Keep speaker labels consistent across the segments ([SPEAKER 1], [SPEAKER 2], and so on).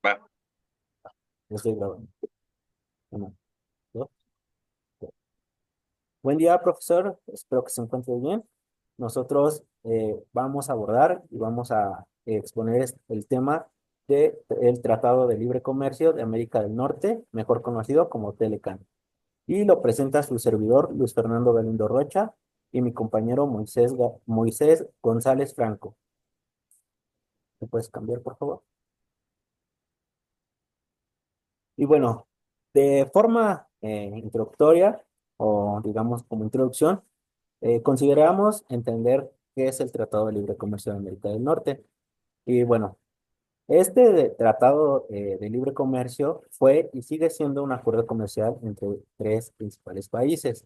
[SPEAKER 1] Va.
[SPEAKER 2] Yo estoy grabando. Uno, dos, tres. Buen día, profesor. Espero que se encuentre bien. Nosotros vamos a abordar y vamos a exponer el tema del Tratado de Libre Comercio de América del Norte, mejor conocido como TELECAN. Y lo presenta su servidor, Luis Fernando Galindo Rocha, y mi compañero Moisés González Franco. ¿Me puedes cambiar, por favor? Y bueno, de forma introductoria o digamos como introducción, consideramos entender qué es el Tratado de Libre Comercio de América del Norte. Y bueno, Tratado de Libre Comercio fue y sigue siendo un acuerdo comercial entre tres principales países.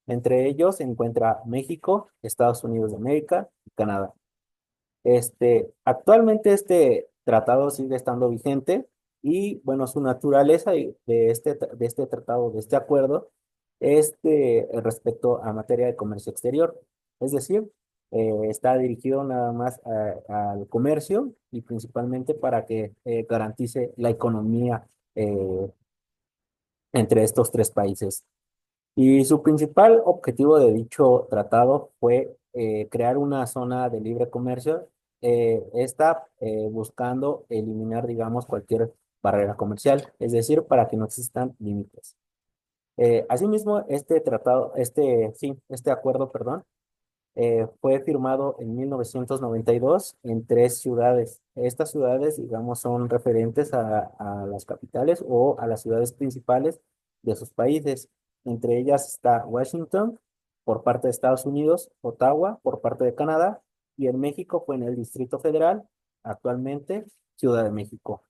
[SPEAKER 2] Entre ellos se encuentra México, Estados Unidos de América y Canadá. Actualmente este tratado sigue estando vigente y, bueno, su naturaleza de este tratado, de este acuerdo, es respecto a materia de comercio exterior. Es decir, está dirigido nada más al comercio y principalmente para que garantice la economía eh, entre estos tres países. Y su principal objetivo de dicho tratado fue crear una zona de libre comercio, buscando eliminar, digamos, cualquier barrera comercial, es decir, para que no existan límites. Asimismo, este acuerdo, perdón, fue firmado en 1992 en tres ciudades. Estas ciudades, digamos, son referentes a las capitales o a las ciudades principales de sus países. Entre ellas está Washington por parte de Estados Unidos, Ottawa por parte de Canadá y en México fue en el Distrito Federal, actualmente Ciudad de México.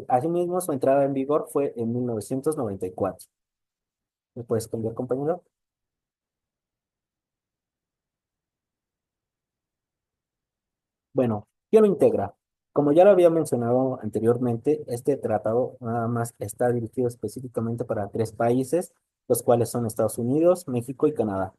[SPEAKER 2] Asimismo, su entrada en vigor fue en 1994. ¿Me puedes cambiar, compañero? Bueno, ¿qué lo integra? Como ya lo había mencionado anteriormente, este tratado nada más está dirigido específicamente para tres países, los cuales son Estados Unidos, México y Canadá.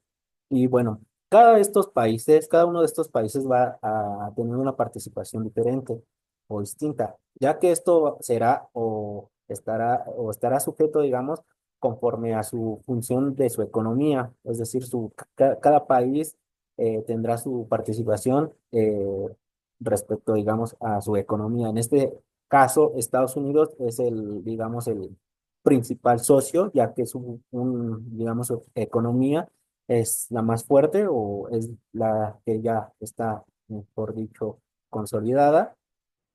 [SPEAKER 2] Y bueno, cada uno de estos países va a tener una participación diferente o distinta, ya que esto será o estará sujeto, digamos, conforme a su función de su economía, es decir, cada país tendrá su participación respecto, digamos, a su economía. En este caso, Estados Unidos es digamos, el principal socio, ya que digamos, su economía es la más fuerte o es la que ya está, mejor dicho, consolidada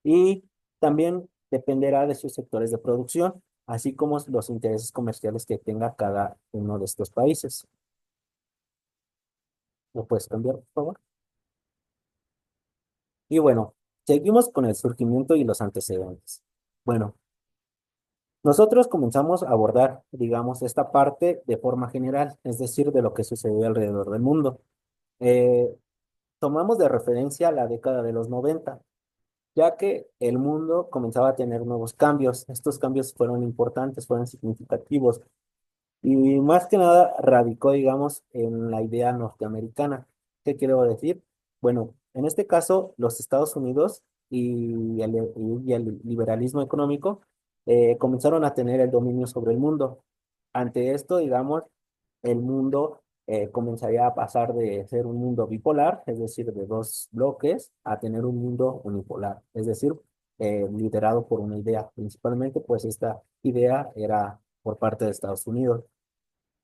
[SPEAKER 2] y también dependerá de sus sectores de producción, así como los intereses comerciales que tenga cada uno de estos países. ¿Lo puedes cambiar, por favor? Y bueno, seguimos con el surgimiento y los antecedentes. Bueno, nosotros comenzamos a abordar, digamos, esta parte de forma general, es decir, de lo que sucedió alrededor del mundo. Eh, Tomamos de referencia la década de los 90, ya que el mundo comenzaba a tener nuevos cambios. Estos cambios fueron importantes, fueron significativos y más que nada radicó, digamos, en la idea norteamericana. ¿Qué quiero decir? Bueno, en este caso, los Estados Unidos y el liberalismo económico comenzaron a tener el dominio sobre el mundo. Ante esto, digamos, el mundo comenzaría a pasar de ser un mundo bipolar, es decir, de dos bloques, a tener un mundo unipolar, es decir, liderado por una idea. Principalmente, pues esta idea era por parte de Estados Unidos.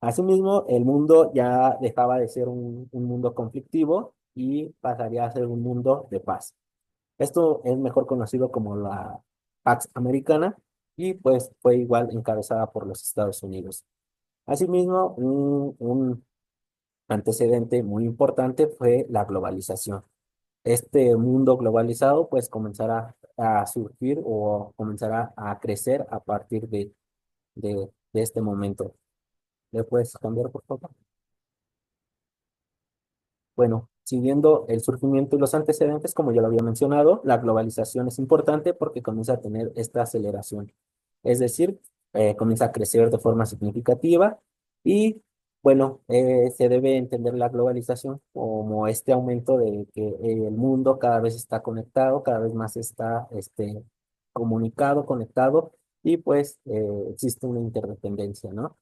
[SPEAKER 2] Asimismo, el mundo ya dejaba de ser un mundo conflictivo y pasaría a ser un mundo de paz. Esto es mejor conocido como la Pax Americana y pues fue igual encabezada por los Estados Unidos. Asimismo, un antecedente muy importante fue la globalización. Este mundo globalizado pues comenzará a surgir o comenzará a crecer a partir de este momento. ¿Le puedes cambiar, por favor? Bueno, siguiendo el surgimiento y los antecedentes, como ya lo había mencionado, la globalización es importante porque comienza a tener esta aceleración. Es decir, comienza a crecer de forma significativa y, bueno, se debe entender la globalización como este aumento de que el mundo cada vez está conectado, cada vez más está comunicado, conectado y pues existe una interdependencia, ¿no?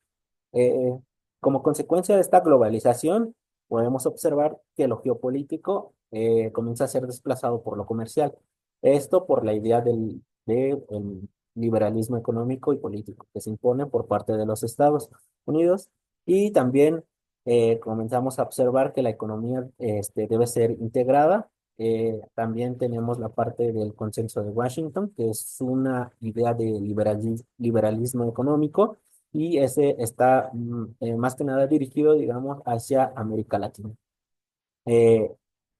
[SPEAKER 2] Eh, Como consecuencia de esta globalización, podemos observar que lo geopolítico comienza a ser desplazado por lo comercial. Esto por la idea del liberalismo económico y político que se impone por parte de los Estados Unidos. Y también comenzamos a observar que la economía debe ser integrada. También tenemos la parte del consenso de Washington, que es una idea de liberalismo económico y ese está más que nada dirigido, digamos, hacia América Latina. Eh,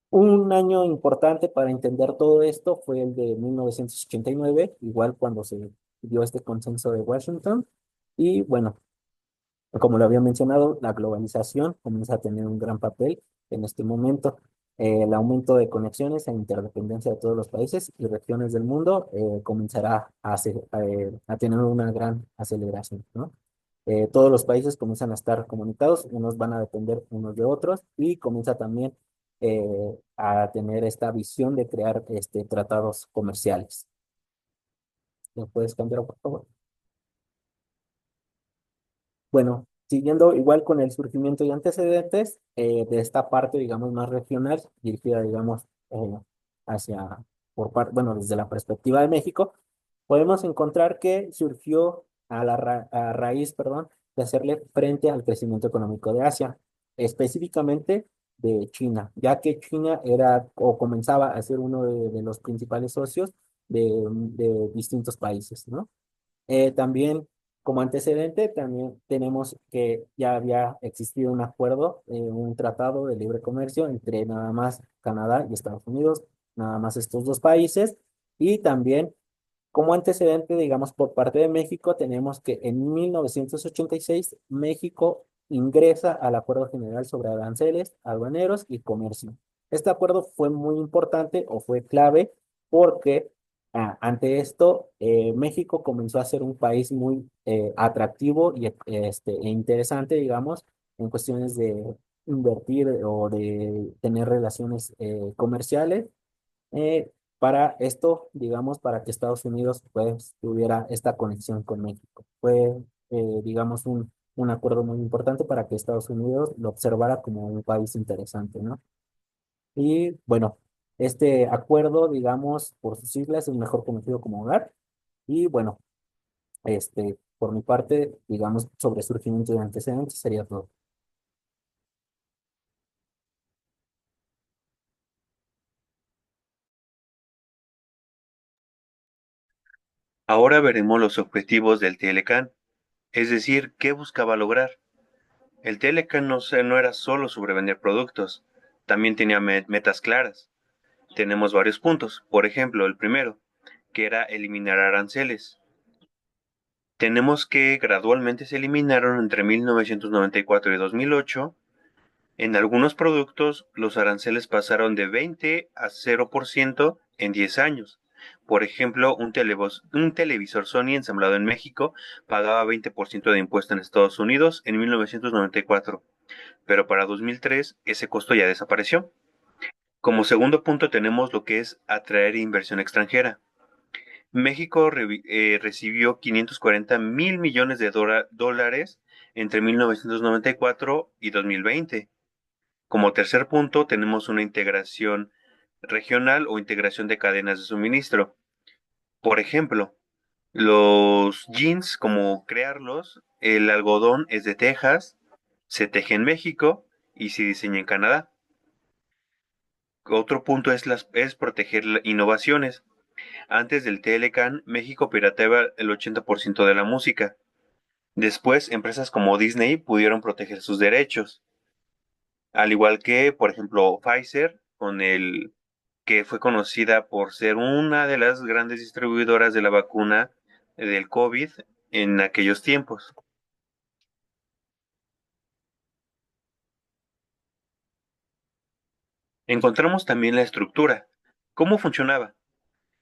[SPEAKER 2] un año importante para entender todo esto fue el de 1989, igual cuando se dio este consenso de Washington. Y bueno, como lo había mencionado, la globalización comienza a tener un gran papel en este momento. El aumento de conexiones e interdependencia de todos los países y regiones del mundo comenzará a tener una gran aceleración, ¿no? Todos los países comienzan a estar comunicados, unos van a depender unos de otros y comienza también a tener esta visión de crear tratados comerciales. ¿Me puedes cambiar, por favor? Bueno, siguiendo igual con el surgimiento y antecedentes de esta parte, digamos, más regional, dirigida, digamos, hacia, bueno, desde la perspectiva de México, podemos encontrar que surgió a raíz, perdón, de hacerle frente al crecimiento económico de Asia, específicamente de China, ya que China era o comenzaba a ser uno de los principales socios de distintos países, ¿no? También, como antecedente, también tenemos que ya había existido un acuerdo, un tratado de libre comercio entre nada más Canadá y Estados Unidos, nada más estos dos países, y también como antecedente, digamos, por parte de México, tenemos que en 1986 México ingresa al Acuerdo General sobre Aranceles, Aduaneros y Comercio. Este acuerdo fue muy importante o fue clave porque ante esto México comenzó a ser un país muy atractivo y e interesante, digamos, en cuestiones de invertir o de tener relaciones comerciales eh, para esto, digamos, para que Estados Unidos pues tuviera esta conexión con México. Fue, digamos, un acuerdo muy importante para que Estados Unidos lo observara como un país interesante, ¿no? Y bueno, este acuerdo, digamos, por sus siglas es mejor conocido como hogar. Y bueno, por mi parte, digamos, sobre surgimiento de antecedentes sería todo.
[SPEAKER 1] Ahora veremos los objetivos del Telecan, es decir, qué buscaba lograr. El Telecan no era solo sobre vender productos, también tenía metas claras. Tenemos varios puntos, por ejemplo, el primero, que era eliminar aranceles. Tenemos que gradualmente se eliminaron entre 1994 y 2008. En algunos productos, los aranceles pasaron de 20 a 0% en 10 años. Por ejemplo, un televisor Sony ensamblado en México pagaba 20% de impuesto en Estados Unidos en 1994, pero para 2003 ese costo ya desapareció. Como segundo punto tenemos lo que es atraer inversión extranjera. México recibió 540 mil millones de dólares entre 1994 y 2020. Como tercer punto, tenemos una integración regional o integración de cadenas de suministro. Por ejemplo, los jeans, como crearlos, el algodón es de Texas, se teje en México y se diseña en Canadá. Otro punto es proteger innovaciones. Antes del Telecan, México pirateaba el 80% de la música. Después, empresas como Disney pudieron proteger sus derechos. Al igual que, por ejemplo, Pfizer, con el que fue conocida por ser una de las grandes distribuidoras de la vacuna del COVID en aquellos tiempos. Encontramos también la estructura. ¿Cómo funcionaba?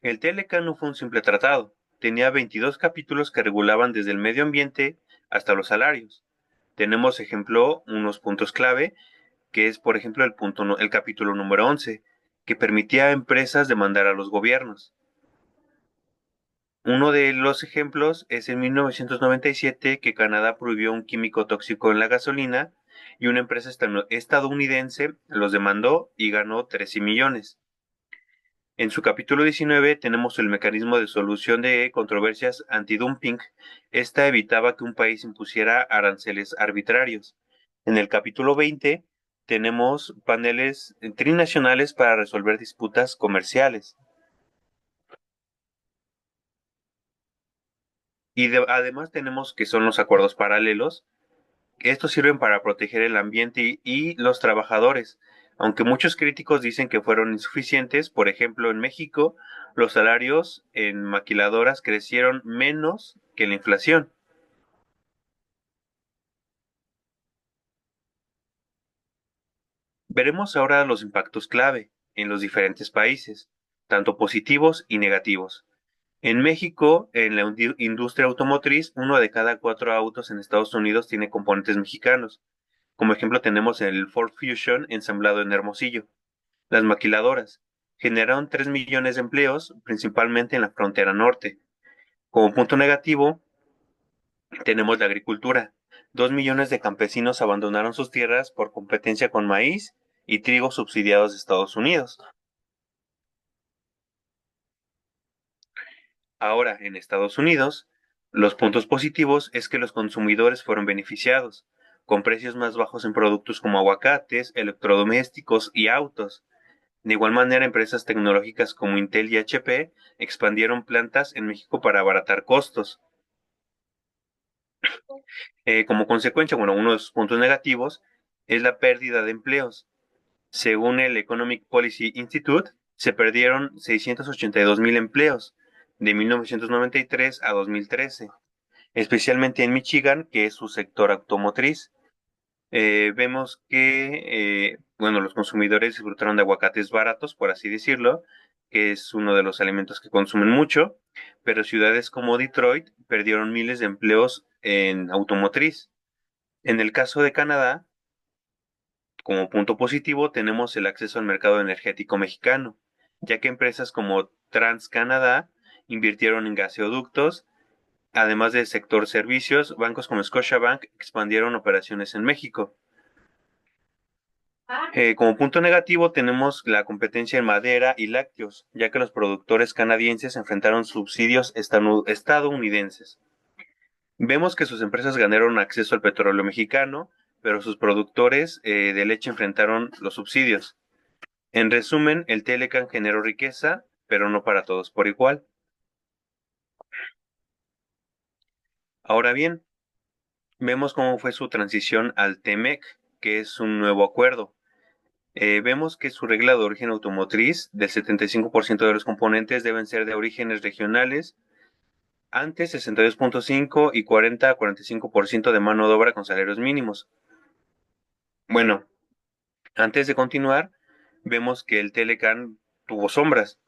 [SPEAKER 1] El TLK no fue un simple tratado. Tenía 22 capítulos que regulaban desde el medio ambiente hasta los salarios. Tenemos, ejemplo, unos puntos clave, que es, por ejemplo, el capítulo número 11, que permitía a empresas demandar a los gobiernos. Uno de los ejemplos es en 1997 que Canadá prohibió un químico tóxico en la gasolina y una empresa estadounidense los demandó y ganó 13 millones. En su capítulo 19 tenemos el mecanismo de solución de controversias antidumping. Esta evitaba que un país impusiera aranceles arbitrarios. En el capítulo 20 tenemos paneles trinacionales para resolver disputas comerciales. Además tenemos que son los acuerdos paralelos. Estos sirven para proteger el ambiente y los trabajadores, aunque muchos críticos dicen que fueron insuficientes. Por ejemplo, en México, los salarios en maquiladoras crecieron menos que la inflación. Veremos ahora los impactos clave en los diferentes países, tanto positivos y negativos. En México, en la industria automotriz, uno de cada cuatro autos en Estados Unidos tiene componentes mexicanos. Como ejemplo tenemos el Ford Fusion ensamblado en Hermosillo. Las maquiladoras generaron 3 millones de empleos, principalmente en la frontera norte. Como punto negativo, tenemos la agricultura. 2 millones de campesinos abandonaron sus tierras por competencia con maíz y trigo subsidiados de Estados Unidos. Ahora, en Estados Unidos, los puntos positivos es que los consumidores fueron beneficiados, con precios más bajos en productos como aguacates, electrodomésticos y autos. De igual manera, empresas tecnológicas como Intel y HP expandieron plantas en México para abaratar costos. Como consecuencia, bueno, uno de sus puntos negativos es la pérdida de empleos. Según el Economic Policy Institute, se perdieron 682,000 empleos de 1993 a 2013, especialmente en Michigan, que es su sector automotriz. Vemos que, bueno, los consumidores disfrutaron de aguacates baratos, por así decirlo, que es uno de los alimentos que consumen mucho, pero ciudades como Detroit perdieron miles de empleos en automotriz. En el caso de Canadá, como punto positivo, tenemos el acceso al mercado energético mexicano, ya que empresas como TransCanada invirtieron en gaseoductos. Además del sector servicios, bancos como Scotiabank expandieron operaciones en México. Como punto negativo tenemos la competencia en madera y lácteos, ya que los productores canadienses enfrentaron subsidios estadounidenses. Vemos que sus empresas ganaron acceso al petróleo mexicano, pero sus productores de leche enfrentaron los subsidios. En resumen, el Telecan generó riqueza, pero no para todos por igual. Ahora bien, vemos cómo fue su transición al TEMEC, que es un nuevo acuerdo. Vemos que su regla de origen automotriz del 75% de los componentes deben ser de orígenes regionales, antes 62,5 y 40 a 45% de mano de obra con salarios mínimos. Bueno, antes de continuar, vemos que el Telecan tuvo sombras,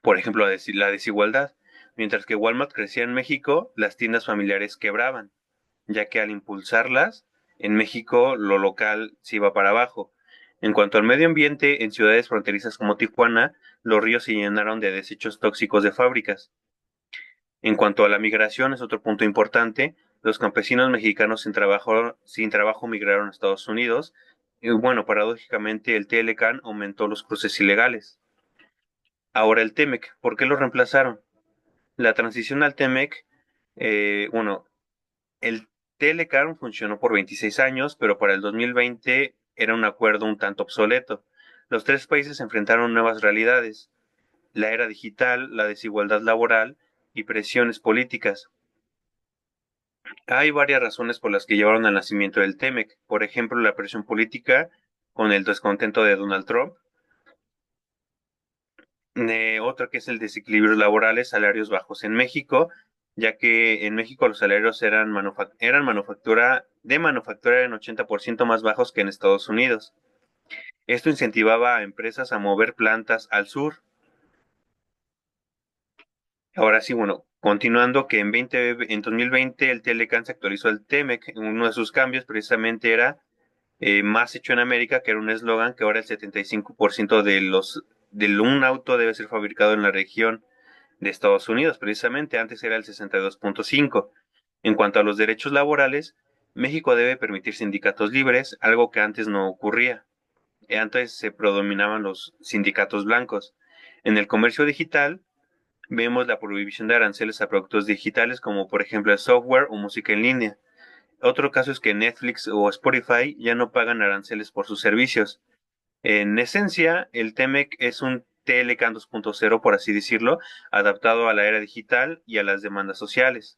[SPEAKER 1] por ejemplo, la desigualdad. Mientras que Walmart crecía en México, las tiendas familiares quebraban, ya que al impulsarlas, en México lo local se iba para abajo. En cuanto al medio ambiente, en ciudades fronterizas como Tijuana, los ríos se llenaron de desechos tóxicos de fábricas. En cuanto a la migración, es otro punto importante. Los campesinos mexicanos sin trabajo migraron a Estados Unidos. Y bueno, paradójicamente, el Telecan aumentó los cruces ilegales. Ahora el Temec, ¿por qué lo reemplazaron? La transición al Temec, bueno, el Telecan funcionó por 26 años, pero para el 2020 era un acuerdo un tanto obsoleto. Los tres países enfrentaron nuevas realidades: la era digital, la desigualdad laboral y presiones políticas. Hay varias razones por las que llevaron al nacimiento del TEMEC. Por ejemplo, la presión política con el descontento de Donald Trump. Otra que es el desequilibrio laborales, salarios bajos en México, ya que en México los salarios eran manufactura en 80% más bajos que en Estados Unidos. Esto incentivaba a empresas a mover plantas al sur. Ahora sí, bueno, continuando que en 2020 el Telecan se actualizó el TEMEC. Uno de sus cambios precisamente era más hecho en América, que era un eslogan que ahora el 75% de un auto debe ser fabricado en la región. de Estados Unidos, precisamente antes era el 62.5. En cuanto a los derechos laborales, México debe permitir sindicatos libres, algo que antes no ocurría. Antes se predominaban los sindicatos blancos. En el comercio digital, vemos la prohibición de aranceles a productos digitales como por ejemplo el software o música en línea. Otro caso es que Netflix o Spotify ya no pagan aranceles por sus servicios. En esencia, el TEMEC es un TLCAN 2.0, por así decirlo, adaptado a la era digital y a las demandas sociales.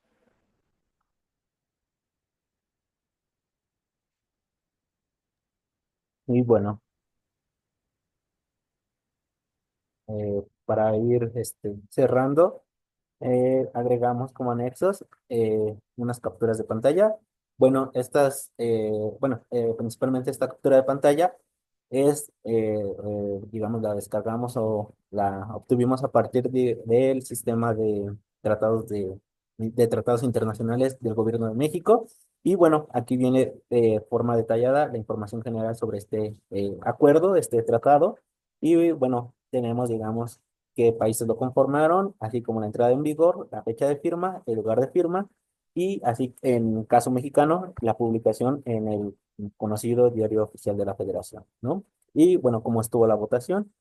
[SPEAKER 2] Y bueno, para ir cerrando. Agregamos como anexos unas capturas de pantalla. Bueno, principalmente esta captura de pantalla digamos, la descargamos o la obtuvimos a partir del sistema de tratados internacionales del Gobierno de México. Y bueno, aquí viene de forma detallada la información general sobre este acuerdo, este tratado. Y bueno, tenemos, digamos, qué países lo conformaron, así como la entrada en vigor, la fecha de firma, el lugar de firma y así en caso mexicano, la publicación en el conocido Diario Oficial de la Federación, ¿no? Y bueno, cómo estuvo la votación,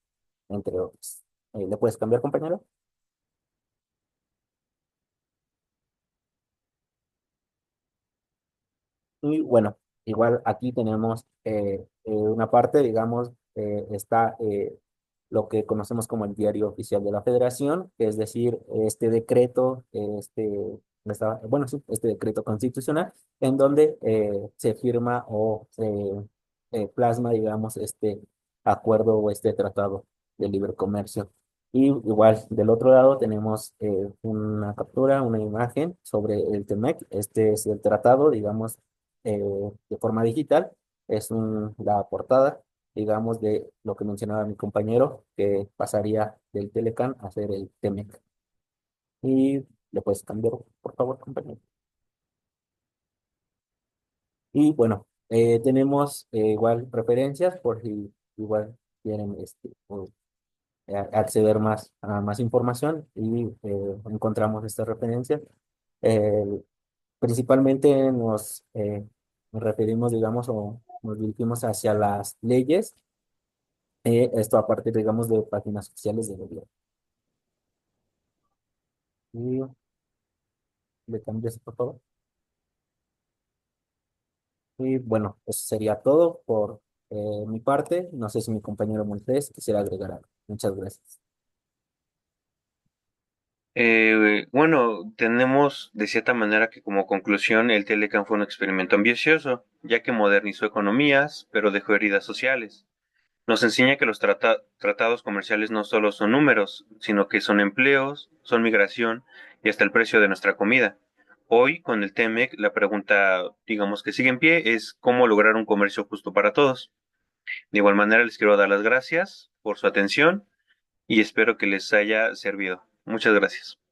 [SPEAKER 2] entre otros. ¿Le puedes cambiar, compañero? Y bueno, igual aquí tenemos una parte, digamos, está lo que conocemos como el Diario Oficial de la Federación, que es decir, este decreto, bueno, sí, este decreto constitucional, en donde se firma o se plasma, digamos, este acuerdo o este tratado de libre comercio. Y igual, del otro lado tenemos una captura, una imagen sobre el TEMEC. Este es el tratado, digamos, eh, de forma digital. Es la portada, digamos, de lo que mencionaba mi compañero, que pasaría del Telecan a ser el TEMEC. Y le puedes cambiar, por favor, compañero. Y bueno, tenemos igual referencias por si igual quieren acceder más a más información y encontramos estas referencias. Eh, Principalmente nos referimos, digamos, o nos dirigimos hacia las leyes, esto a partir, digamos, de páginas oficiales del gobierno. Y le cambias, por favor. Y bueno, eso sería todo por mi parte. No sé si mi compañero Moisés quisiera agregar algo. Muchas gracias.
[SPEAKER 1] Bueno, tenemos de cierta manera que como conclusión el Telecan fue un experimento ambicioso, ya que modernizó economías, pero dejó heridas sociales. Nos enseña que los tratados comerciales no solo son números, sino que son empleos, son migración y hasta el precio de nuestra comida. Hoy, con el TEMEC, la pregunta, digamos que sigue en pie, es cómo lograr un comercio justo para todos. De igual manera, les quiero dar las gracias por su atención y espero que les haya servido. Muchas gracias.